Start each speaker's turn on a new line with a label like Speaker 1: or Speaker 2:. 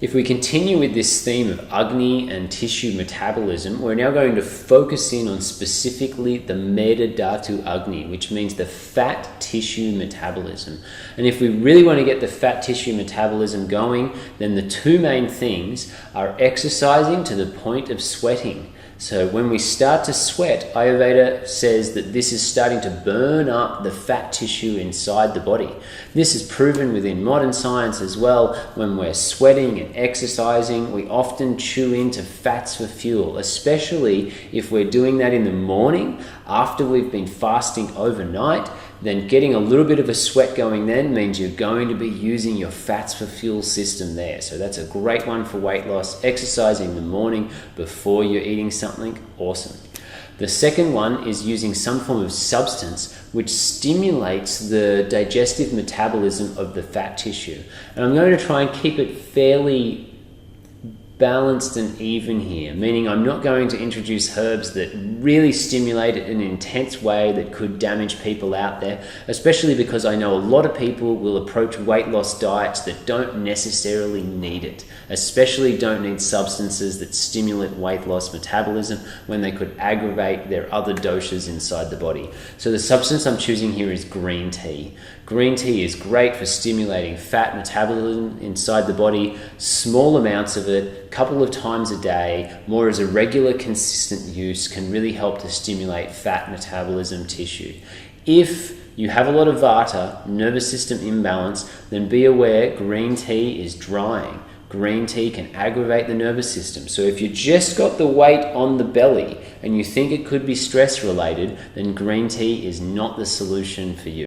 Speaker 1: If we continue with this theme of Agni and tissue metabolism, we're now going to focus in on specifically the Meta Dhatu Agni, which means the fat tissue metabolism. And if we really want to get the fat tissue metabolism going, then the two main things are exercising to the point of sweating. So when we start to sweat, Ayurveda says that this is starting to burn up the fat tissue inside the body. This is proven within modern science as well. When we're sweating and exercising, we often chew into fats for fuel, especially if we're doing that in the morning after we've been fasting overnight. Then getting a little bit of a sweat going then means you're going to be using your fats for fuel system there. So that's a great one for weight loss. Exercising in the morning before you're eating something, awesome. The second one is using some form of substance which stimulates the digestive metabolism of the fat tissue. And I'm going to try and keep it fairly balanced and even here, meaning I'm not going to introduce herbs that really stimulate it in an intense way that could damage people out there, especially because I know a lot of people will approach weight loss diets that don't necessarily need it, especially don't need substances that stimulate weight loss metabolism when they could aggravate their other doshas inside the body. So the substance I'm choosing here is green tea. Green tea is great for stimulating fat metabolism inside the body, small amounts of it, couple of times a day, more as a regular consistent use can really help to stimulate fat metabolism tissue. If you have a lot of Vata, nervous system imbalance, then be aware green tea is drying. Green tea can aggravate the nervous system. So if you just got the weight on the belly and you think it could be stress related, then green tea is not the solution for you.